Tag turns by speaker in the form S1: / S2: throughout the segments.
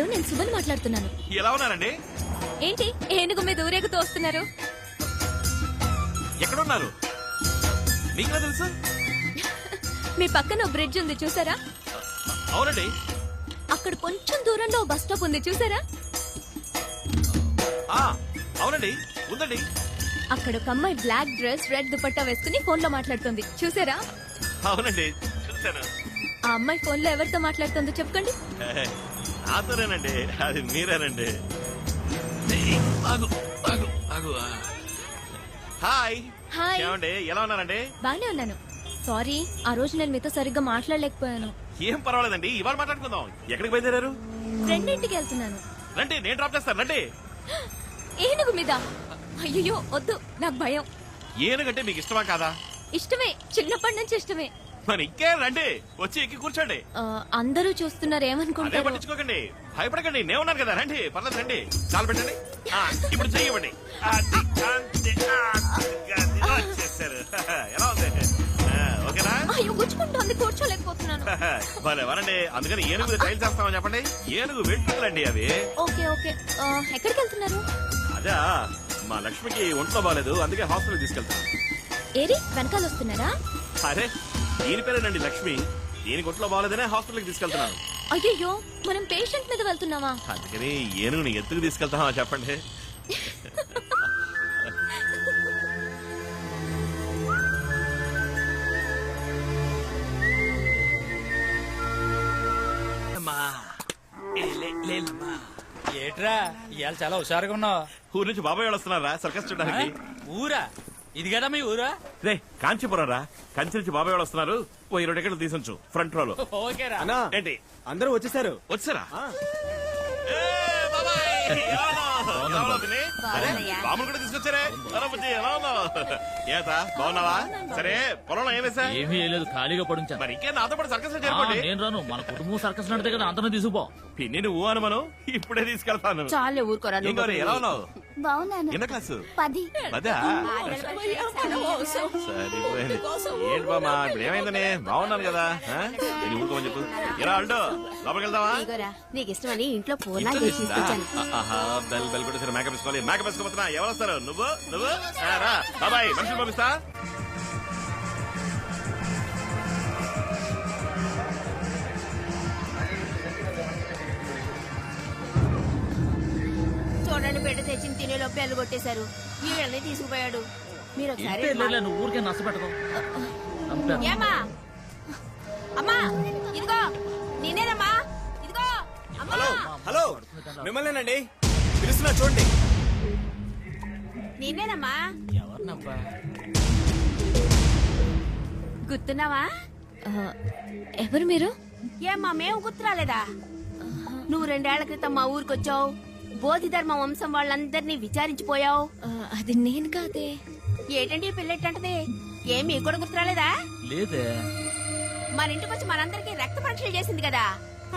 S1: Hello, నేను సుమన్ మాట్లాడుతున్నాను.
S2: ఎలా ఉన్నారండి?
S1: ఏంటి ఏనుగు మీద ఊరేగుతూ వస్తున్నారు?
S2: ఎక్కడున్నారు? మీకెలా తెలుసు?
S1: మీ పక్కన బ్రిడ్జ్ ఉంది చూసారా?
S2: అవునండి.
S1: అక్కడ కొంచెం దూరంలో బస్ స్టాప్ ఉంది చూసారా?
S2: అవునండి, ఉందండి.
S1: అక్కడ ఒక అమ్మాయి బ్లాక్ డ్రెస్ రెడ్ దుపట్టా వేసుకుని ఫోన్ లో మాట్లాడుతుంది చూసారా?
S2: అవునండి, చూసాను.
S1: ఆ అమ్మాయి ఫోన్ లో ఎవరితో మాట్లాడుతుందో చెప్పండి.
S2: నాతోనేనండి, అది మీరేనండి. హాయ్.
S1: హాయ్.
S2: ఏమండి, ఎలా ఉన్నారండి?
S1: బానే ఉన్నాను. సారీ, ఆ రోజు నేను మీతో సరిగ్గా మాట్లాడలేకపోయాను.
S2: ఏం పర్వాలేదండి, ఇవాళ మాట్లాడుకుందాం. ఎక్కడికి బయలుదేరారు?
S1: ఫ్రెండ్ ఇంటికి వెళ్తున్నాను.
S2: రండి, నేను డ్రాప్ చేస్తాను. రండి.
S1: ఏనుగు మీద? అయ్యో వద్దు, నాకు భయం.
S2: ఏనుగంటే మీకు ఇష్టమా కాదా?
S1: ఇష్టమే, చిన్నప్పటి నుంచి ఇష్టమే.
S2: మరి ఇంకే రండి, వచ్చి ఎక్కి కూర్చోండి.
S1: అందరూ చూస్తున్నారు,
S2: అదే
S1: ఏమనుకుంటారు?
S2: పట్టించుకోకండి, భయపడకండి, నేను ఉన్నాను కదా. రండి, పర్లేదు, రండి. చాలు పెట్టండి. ఇప్పుడు చెయ్యవండి. వచ్చేసారు. ఎలా ఉంది? ఓకేనా?
S1: అయ్యో గుచ్చుకుంటోంది, కూర్చోలేకపోతున్నాను.
S2: భలే వరండి, అందుకని ఏనుగు ట్రైల్ చేస్తామని చెప్పండి. ఏనుగు వెంట్రుకలండి అవి.
S1: ఓకే ఓకే, ఎక్కడికి వెళ్తున్నారు?
S2: అదా, మా లక్ష్మికి ఒంట్లో బాగాలేదు, అందుకే హాస్పిటల్ తీసుకెళ్తాను.
S1: ఏరి వెనకాల వస్తున్నారా?
S2: అరే, దీని పేరేనండి లక్ష్మి. దీనికి ఒంట్లో బాగాలేదనే హాస్పిటల్కి తీసుకెళ్తున్నాను.
S1: అయ్యో, మనం పేషెంట్ మీద వెళ్తున్నావా?
S2: అందుకని ఏనుగుని ఎత్తుకు తీసుకెళ్తామా చెప్పండి.
S3: ఏట్రా ఇవాళ చాలా హుషారుగా ఉన్నావు.
S2: ఊరు నుంచి బాబాయ్ వాళ్ళు వస్తున్నారా సర్కస్ చూడడానికి?
S3: ఊరా? ఇది కదా మీ ఊరా?
S2: రే, కాంచీపురం రా. కంచి నుంచి బాబాయ్ వాళ్ళు వస్తున్నారు. ఓ 20 టికెట్లు తీసుంచు ఫ్రంట్ రోలో.
S3: ఓకేరా.
S2: ఏంటి
S4: అందరూ వచ్చేసారు.
S2: వచ్చారా? బాబులు కూడా తీసుకొచ్చారే. ఎలా ఉన్నావు? ఏత బాగున్నావా? సరే, పొలంలో ఏమేసా?
S5: ఏమీ లేదు, ఖాళీగా పడుంచాను.
S2: మరి ఇంకే నాతో పాటు సర్కస్ లో చేరుకోండి.
S5: నేను రాను, మన కుటుంబం సర్కస్ నడితే కదా, అంతనే తీసుకుపో.
S2: పిన్ని నువ్వు అనుమను ఇప్పుడే తీసుకెళ్తాను.
S6: చాలే ఊరుకోరా.
S2: ఏం గౌరీ, ఎలా ఉన్నావు?
S6: బాగున్నాను.
S2: ఎన్న క్లాసు?
S6: 10.
S2: అదా? సరిపోయింది. ఏంటి బామ్మా, ఇప్పుడు ఏమైందని? బాగున్నాను కదా. నేను ఊరుకోమని చెప్పు. ఎలా అంటూ లోపలికి వెళ్దామా?
S6: నీకు ఇష్టమని ఇంట్లో పూర్ణ చేసి తీసుకొచ్చాను.
S2: బెల్ బెల్ కొట్టేసారు. మేకప్ వేసుకోవాలి. మేకప్ వేసుకోబోతున్నా. ఎవరు వస్తారు? నువ్వు నువ్వు రా బాబాయ్, మనుషులు పంపిస్తా.
S6: చూడండి, బిడ్డ తెచ్చిన తినేలో పెళ్ళు కొట్టేశారు. ఈ వెళ్ళని తీసుకుపోయాడు. మీరు ఒకసారి
S5: నువ్వు ఊరికే నష్టపెట్టుకో.
S6: ఏమా అమ్మా, ఇదిగో నేనేనమ్మా. ఇదిగో అమ్మా.
S4: హలో, మిమ్మల్నేనండి పిలుస్తున్నా, చూడండి.
S6: నేనేనమ్మా.
S3: ఎవరినబ్బా?
S6: గుర్తున్నావా?
S1: ఎవరు మీరు?
S6: ఏమ్మా, మేము గుర్తురాలేదా? నువ్వు 2 ఏళ్ల క్రితం మా ఊరికొచ్చావు. బోధిధర్మ వంశం వాళ్ళందరినీ విచారించిపోయావు.
S1: అది నేను కాదే.
S6: ఏటండి పిల్లెట్టంటది? ఏం మీకు కూడా గుర్తురాలేదా?
S5: లేదే.
S6: మన ఇంటికి వచ్చి మనందరికి రక్త పరీక్షలు చేసింది కదా,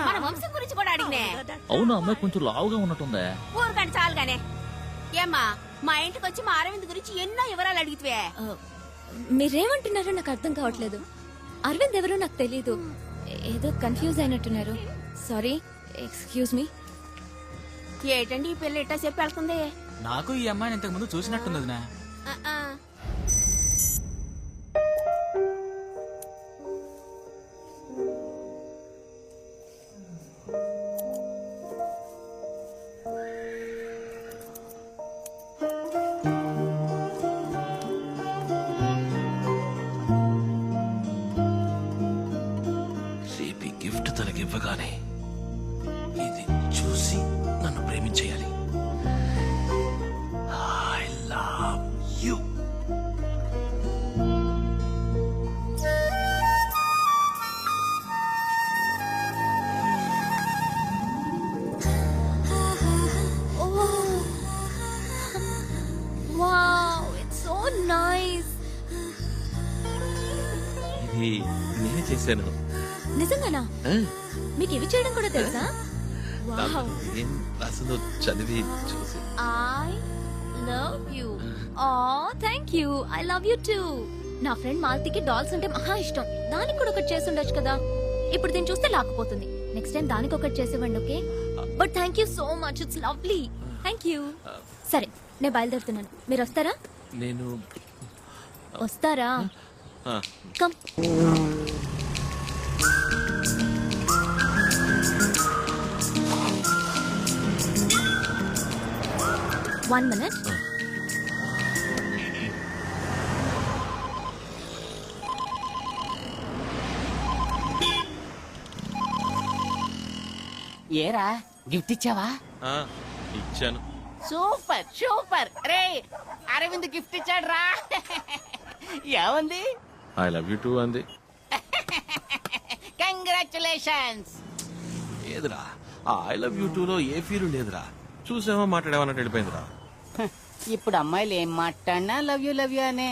S6: మన వంశం గురించి కూడా అడిగినే.
S5: అవును, అమ్మాయి కొంచెం లావుగా ఉన్నట్టుందే.
S6: ఊరుకండి చాలుగానే. ఏమ్మా, మా ఇంటికి వచ్చి మా అరవింద్ గురించి ఎన్నో వివరాలు అడిగితే
S1: మీరేమంటున్నారో నాకు అర్థం కావట్లేదు. అరవింద్ ఎవరో నాకు తెలీదు. ఏదో కన్ఫ్యూజ్ అయినట్టున్నారు. Sorry, excuse me.
S6: ఏటండి ఈ పిల్ల ఇట్టా చెప్పి వెళ్తుంది?
S3: నాకు ఈ అమ్మాయిని ఇంతకు ముందు చూసినట్టుంది వదినా.
S7: రేపు గిఫ్ట్ తనకి ఇవ్వగానే ఇది చూసి నన్ను ప్రేమించేయాలి. I love you.
S1: Wow, it's so nice.
S7: ఇది నేనే చేశాను.
S1: నిజంగానా? మీకు ఇవి చేయడం కూడా తెలుసా? వావ్.
S7: ఏం అసలు చదివి చూసి
S1: I love you. Oh, thank you. I love you too. నా ఫ్రెండ్ మాలతికి డాల్స్ అంటే మహా ఇష్టం. దానికి కూడా ఒకటి చేసి ఉండొచ్చు కదా. ఇప్పుడు దీన్ని చూస్తే లాక్కుపోతుంది. నెక్స్ట్ టైం దానికి ఒకటి చేసేవ్వండి, okay? But thank you so much, it's lovely. Thank you. సరే, నేను బయలుదేరుతున్నాను. మీరు వస్తారా?
S7: నేను
S1: వస్తారా?
S7: ఆ,
S1: కమ్. One minute.
S8: ఏరా గిఫ్ట్ ఇచ్చావా?
S7: ఆ, ఇచ్చాను.
S8: సూపర్ సూపర్ రే, అరవింద్ గిఫ్ట్ ఇచ్చాడు రా. ఏముంది?
S7: ఐ లవ్ యూ టూ అంది.
S8: కంగ్రాచులేషన్స్.
S7: ఏదిరా ఆ ఐ లవ్ యూ టూ లో ఏ ఫీల్ లేదురా. చూసామా మాట్లాడేమన్నట్టు వెళ్ళిపోయిందిరా.
S8: ఇప్పుడు అమ్మాయిలు ఏం మాట్లాడినా లవ్ యూ అనే.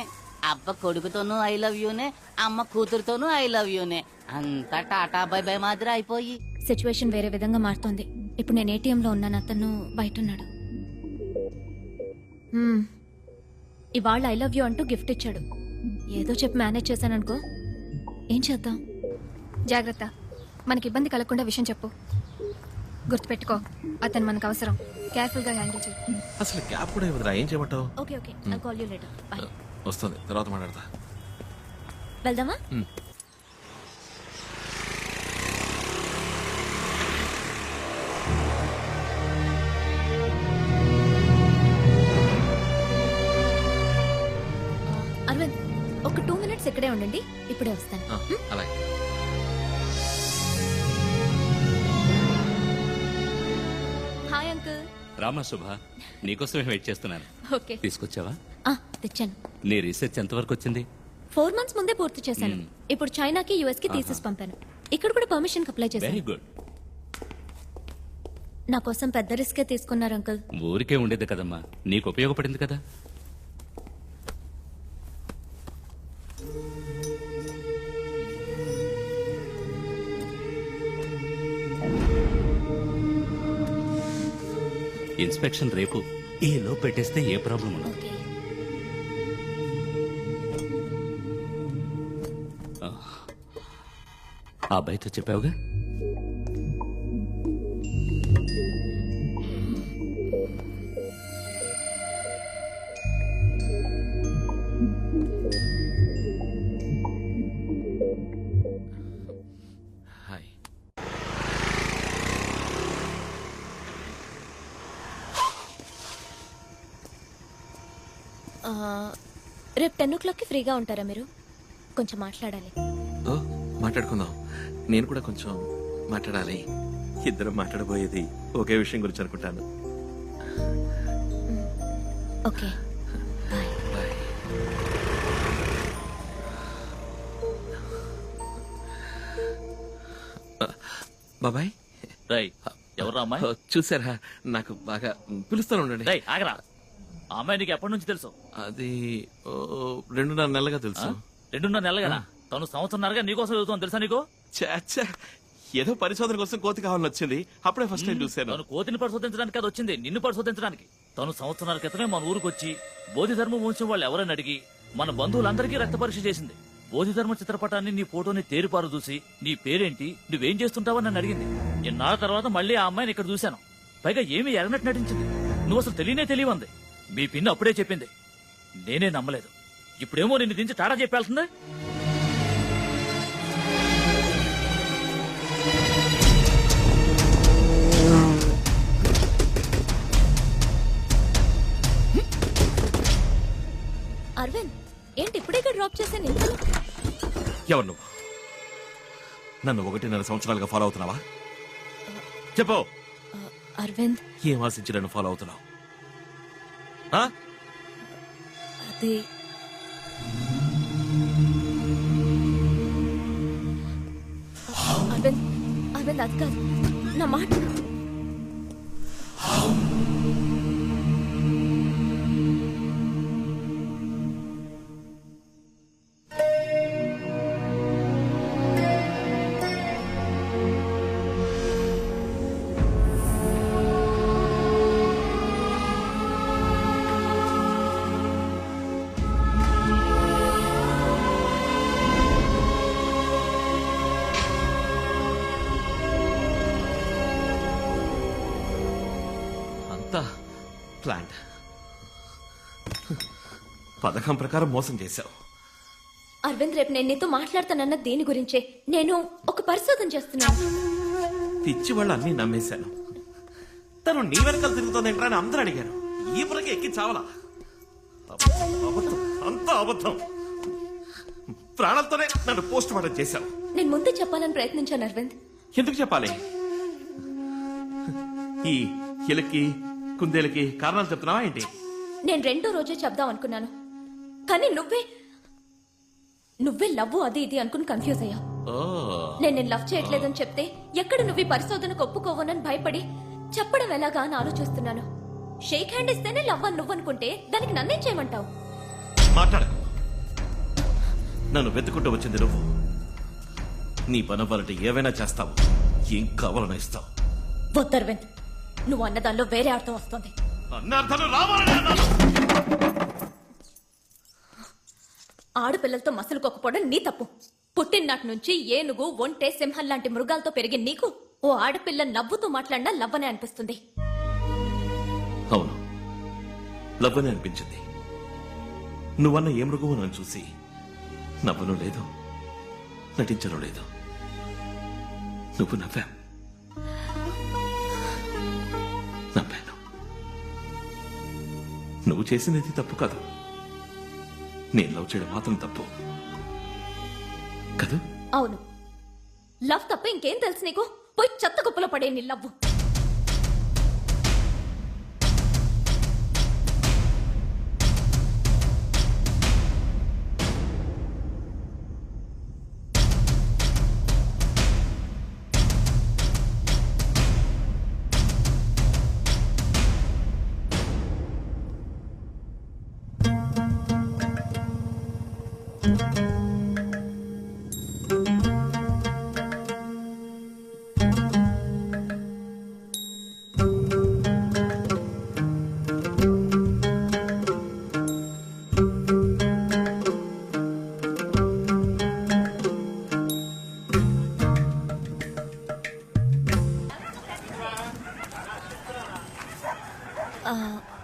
S8: అబ్బ కొడుకుతోనూ ఐ లవ్ యూనే, అమ్మ కూతురుతోనూ ఐ లవ్ యూనే. అంతా టాటా బై బై మాదిరి అయిపోయి.
S1: సిచ్యువేషన్ వేరే విధంగా మారుతోంది. ఇప్పుడు నేను ATM లో ఉన్నాను, అతను బయట ఉన్నాడు. ఇవాళ ఐ లవ్ యూ అంటూ గిఫ్ట్ ఇచ్చాడు. ఏదో చెప్పి మేనేజ్ చేశాను అనుకో. ఏం చేద్దాం? జాగ్రత్త, మనకి ఇబ్బంది కలగకుండా విషయం చెప్పు. గుర్తుపెట్టుకో, అతను మనకు అవసరం. కేర్ఫుల్ గా హ్యాండిల్ చేయి.
S7: అసలు క్యాప్ కూడా ఇవ్వదురా. ఏం చేయమంటావు?
S1: Okay okay, I call you later. By.
S7: వస్తుంది, తర్వాత మాట్లాడతా.
S1: వెళ్దామా? అరవింద్, ఒక 2 minutes ఇక్కడే ఉండండి, ఇప్పుడే వస్తాను.
S7: ఆ, అలాగే.
S1: Hi uncle.
S9: రామా శుభ, నీకోసమే వెయిట్ చేస్తున్నాను.
S1: ఓకే.
S9: తీసుకొచ్చావా?
S1: తెచ్చాను.
S9: నీ రీసెర్చ్ ఎంతవరకు వచ్చింది?
S1: 4 months ముందే పూర్తి చేశాను. ఇప్పుడు చైనాకి US కి తీసేసి పంపాను. ఇక్కడ కూడా పర్మిషన్ అప్లై
S9: వెరీ
S1: చేశాను.
S9: గుడ్.
S1: నా కోసం పెద్ద రిస్కే తీసుకున్నారు అంకుల్.
S9: ఊరికే ఉండేది కదమ్మా, నీకు ఉపయోగపడింది కదా. ఇన్స్పెక్షన్ రేపు. ఈ లో పెట్టేస్తే ఏ ప్రాబ్లం ఉండదు.
S1: ఓకే.
S9: ఆ అబ్బాయితో చెప్పావుగా?
S7: హాయ్.
S1: రేపు 10 o'clockకి ఫ్రీగా ఉంటారా మీరు? కొంచెం మాట్లాడాలి.
S7: ఓ, మాట్లాడుకుందాం. నేను కూడా కొంచెం మాట్లాడాలి. ఇద్దరం మాట్లాడబోయేది ఒకే విషయం గురించి అనుకుంటాను.
S1: Okay, bye.
S7: బాయ్. బాబాయ్.
S5: రై, ఎవరు అమ్మాయి?
S7: చూసారా, నాకు బాగా పిలుస్తాను ఉండండి.
S5: రై, ఆగరా. ఆ అమ్మాయి నీకు ఎప్పటి నుంచి తెలుసు?
S7: అది 2.5 నెలలుగా తెలుసు.
S5: 2.5 నెలలుగా? తను సంవత్సరంన్నరగా నీకోసం చదువుతాను తెలుసా నీకు?
S7: చాచా, ఏదో పరిశోధన కోసం కోతి కావాలని వచ్చింది. అప్పుడే ఫస్ట్ టైం చూశాను.
S5: తను కోతిని పరిశోధించడానికి అది వచ్చింది, నిన్ను పరిశోధించడానికి. తను సంవత్సరాల క్రితమే మన ఊరికి వచ్చి బోధిధర్మ వంశం వాళ్ళు ఎవరని అడిగి మన బంధువులందరికీ రక్త పరీక్ష చేసింది. బోధిధర్మ చిత్రపటాన్ని, నీ ఫోటోని తేరిపారు చూసి నీ పేరేంటి, నువ్వేం చేస్తుంటావని నన్ను అడిగింది. ఎన్నాళ్ళ తర్వాత మళ్ళీ ఆ అమ్మాయిని ఇక్కడ చూశాను. పైగా ఏమీ ఎరగనట్టు నటించింది. నువ్వు అసలు తెలియవంది. మీ పిన్ని అప్పుడే చెప్పింది. నేనే నమ్మలేదు. ఇప్పుడేమో నిన్ను దించి టాటా చెప్పాల్సిందే.
S1: అరవింద్, ఏంటి ఇప్పుడే డ్రాప్ చేశాను? ఇంతలో
S2: ఎవరు నువ్వు? నన్ను 1.5 సంవత్సరాలుగా ఫాలో అవుతున్నావా? చెప్పు.
S1: అరవింద్,
S2: ఏం ఆశించి నన్ను ఫాలో అవుతున్నావు? ఆ?
S1: అది అరవింద్, అరవింద్ అది కాదు, నా మాట.
S7: అంతా ప్లాంట్. పథకం ప్రకారం మోసం చేశావు.
S1: అరవింద్, రేపు నేను నీతో మాట్లాడతానన్న దేని గురించే. నేను ఒక పరిశోధన చేస్తున్నాను.
S7: పిచ్చి వాళ్ళు అన్నీ నమ్మేశాను. తను నీ వెనకాల తిరుగుతోందేంట్రా అని అందరూ అడిగారు. ఈ పురకి ఎక్కి చావలా. అబద్ధం, అంతా అబద్ధం. ప్రాణాలతోనే నన్ను పోస్ట్ మార్టం చేశావు.
S1: నేను ముందే చెప్పాలని ప్రయత్నించాను అరవింద్.
S7: ఎందుకు చెప్పాలి? ఈ ఎలకి కుందేలకి కారణాలు చెప్తున్నావా ఏంటి?
S1: నేను రెండో రోజే చెప్దాం అనుకున్నాను, కానీ నువ్వే లవ్ అది ఇది అనుకుని కన్ఫ్యూజ్ అయ్యా. నేను లవ్ చేయట్లేదని చెప్తే ఎక్కడ నువ్వు ఈ పరిశోధనకు ఒప్పుకోవనని భయపడి చెప్పడం ఎలాగా అని ఆలోచిస్తున్నాను. షేక్ హ్యాండ్ ఇస్తేనే లవ్ అని నువ్వు అనుకుంటే దానికి నన్నేం చేయమంటావు?
S7: మాట్లాడకు. నన్ను వెతుకుంటూ వచ్చింది నువ్వు. నీ పనవ్వాలంటే ఏవైనా చేస్తావు, ఏం కావాలన్నా ఇస్తావు.
S1: వద్దు అరవింద్, నువ్వు అన్నదానిలో వేరే అర్థం వస్తుంది.
S7: అన్న అర్థాలు రావాలని అన్నాను.
S1: ఆడపిల్లలతో మసలుకోకపోవడం నీ తప్పు. పుట్టిననాటి నుంచి ఏనుగు, ఒంటె, సింహం లాంటి మృగాలతో పెరిగిన నీకు ఓ ఆడపిల్ల నవ్వుతూ మాట్లాడినా లవ్వనే అనిపిస్తుంది.
S7: అవును, లవ్వనే అనిపించింది. నువ్వన్న ఏ మృగవు నన్ను చూసి నవ్వను లేదు, నటించను లేదు. నువ్వు నవ్వాను. నువ్వు చేసినది తప్పు కాదు, నేను లవ్ చేయడం మాత్రం తప్పు కదా?
S1: అవును, లవ్ తప్ప ఇంకేం తెలుసు నీకు? పోయి చెత్త కుప్పలో పడే నీ లవ్వు.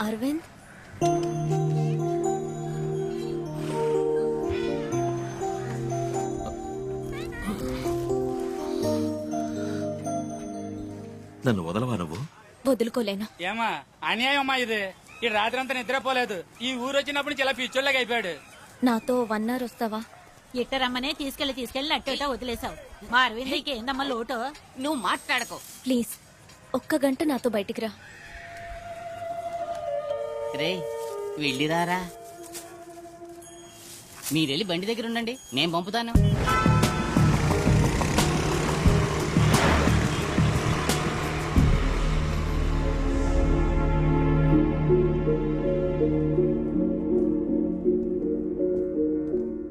S1: అరవింద్,
S7: నన్ను వదలవా నువ్వు?
S1: వదులుకోలేను.
S3: ఏమా అన్యాయం అమ్మా ఇది. ఈ రాత్రి అంతా నిద్రపోలేదు. ఈ ఊరు వచ్చినప్పుడు నుంచి ఇలా పిచ్చోళ్ళగా అయిపోయాడు.
S1: నాతో 1 hour వస్తావా?
S10: ఇట్టరమ్మనే తీసుకెళ్లి అట్టేటా వదిలేసావు. మా అరవింద్కి ఏందమ్మా లోటు?
S8: నువ్వు మాట్లాడకో
S1: ప్లీజ్, 1 గంట నాతో బయటికి రా.
S8: రే, వెళ్ళిరారా. మీరెళ్ళి బండి దగ్గర ఉండండి, నేను పంపుతాను.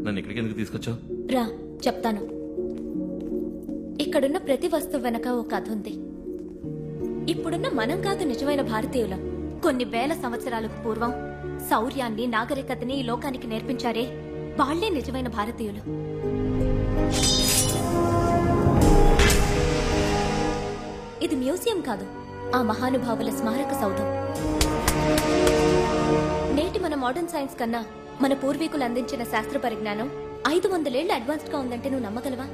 S7: నన్ను ఇక్కడికి ఎందుకు తీసుకొచ్చావు?
S1: రా, చెప్తాను. ఇక్కడున్న ప్రతి వస్తువు వెనక ఒక కథ ఉంది. ఇప్పుడున్న మనం కాదు నిజమైన భారతీయులం. కొన్ని వేల సంవత్సరాలకు పూర్వం శౌర్యాన్ని, నాగరికతని ఈ లోకానికి నేర్పించారే, వాళ్లే నిజమైన భారతీయులు. ఇది మ్యూజియం కాదు, ఆ మహానుభావుల స్మారక సౌధం. నేటి మన మోడర్న్ సైన్స్ కన్నా మన పూర్వీకులు అందించిన శాస్త్ర పరిజ్ఞానం 500 ఏళ్లు అడ్వాన్స్డ్ గా ఉందంటే నువ్వు నమ్మగలవా?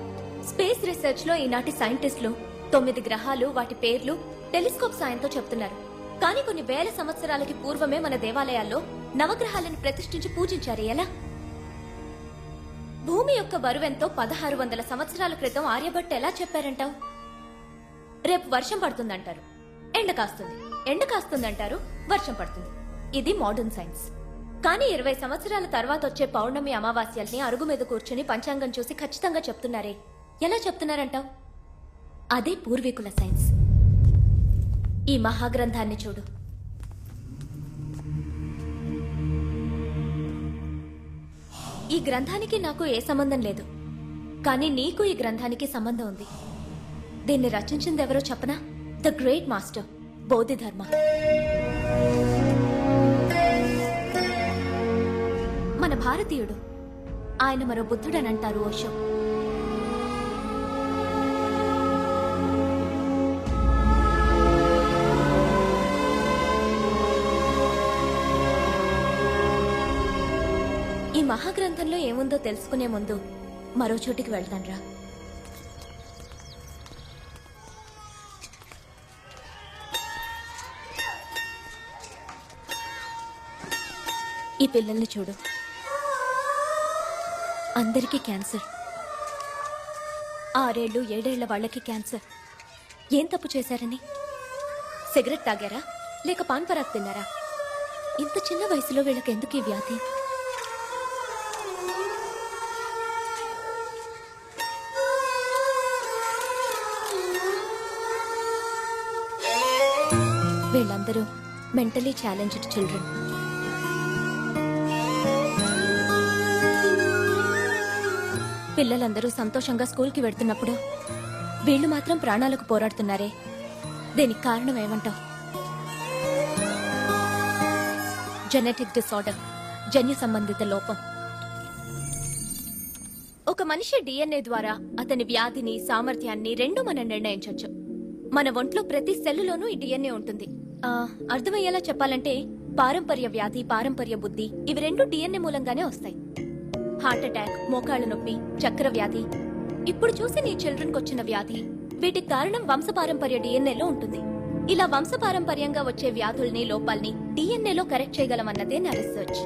S1: స్పేస్ రీసెర్చ్ లో ఈనాటి సైంటిస్టులు 9 గ్రహాలు, వాటి పేర్లు టెలిస్కోప్ సాయంతో చెప్తున్నారు. కానీ కొన్ని వేల సంవత్సరాలకి పూర్వమే మన దేవాలయాల్లో నవగ్రహాలను ప్రతిష్ఠించి పూజించారు. ఎలా? భూమి యొక్క బరువెంతో 1600 సంవత్సరాల క్రితం ఆర్యభట్టు ఎలా చెప్పారంటావు? రేపు వర్షం పడుతుందంటారు, ఎండ కాస్తుంది. ఎండ కాస్తుందంటారు, వర్షం పడుతుంది. ఇది మోడర్న్ సైన్స్. కానీ 20 సంవత్సరాల తర్వాత వచ్చే పౌర్ణమి, అమావాస్యల్ని అరుగు మీద కూర్చుని పంచాంగం చూసి ఖచ్చితంగా చెప్తున్నారే, ఎలా చెప్తున్నారంటావు? అదే పూర్వీకుల సైన్స్. ఈ మహాగ్రంథాన్ని చూడు. ఈ గ్రంథానికి నాకు ఏ సంబంధం లేదు, కానీ నీకు ఈ గ్రంథానికి సంబంధం ఉంది. దీన్ని రచించింది ఎవరో చెప్పనా? The great master Bodhidharma. మన భారతీయుడు. ఆయన మరో బుద్ధుడనంటారు ఓషో. మహాగ్రంథంలో ఏముందో తెలుసుకునే ముందు మరో చోటికి వెళ్తాన్రా. ఈ పిల్లల్ని చూడు, అందరికీ క్యాన్సర్. 6 ఏళ్ళు 7 ఏళ్ల వాళ్ళకి క్యాన్సర్. ఏం తప్పు చేశారని? సిగరెట్ తాగారా లేక పాన్ పరాగ్ తిన్నారా? ఇంత చిన్న వయసులో వీళ్ళకి ఎందుకు ఈ వ్యాధి? వీళ్ళందరూ మెంటలీ ఛాలెంజ్డ్ చిల్డ్రన్. పిల్లలందరూ సంతోషంగా స్కూల్కి వెళ్తున్నప్పుడు వీళ్ళు మాత్రం ప్రాణాలకు పోరాడుతున్నారే, దీనికి కారణం ఏమంటావు? జెనెటిక్ డిసార్డర్, జన్యు సంబంధిత లోపం. ఒక మనిషి డిఎన్ఏ ద్వారా అతని వ్యాధిని, సామర్థ్యాన్ని రెండూ మనం నిర్ణయించవచ్చు. మన ఒంట్లో ప్రతి సెల్లులోనూ ఈ డిఎన్ఏ ఉంటుంది. అర్థమయ్యేలా చెప్పాలంటే పారంపర్య వ్యాధి, పారంపర్య బుద్ధి ఇవి రెండు డిఎన్ఏ మూలంగానే వస్తాయి. హార్ట్ అటాక్, మోకాళ్ళ నొప్పి, చక్కెర వ్యాధి, ఇప్పుడు చూసి నీ చిల్డ్రన్ వచ్చిన వ్యాధి, వీటికి కారణం వంశపారంపర్య డిఎన్ఏలో ఉంటుంది. ఇలా వంశపారంపర్యంగా వచ్చే వ్యాధుల్ని, లోపాల్ని డిఎన్ఏలో కరెక్ట్ చేయగలమన్నదే నా రీసెర్చ్.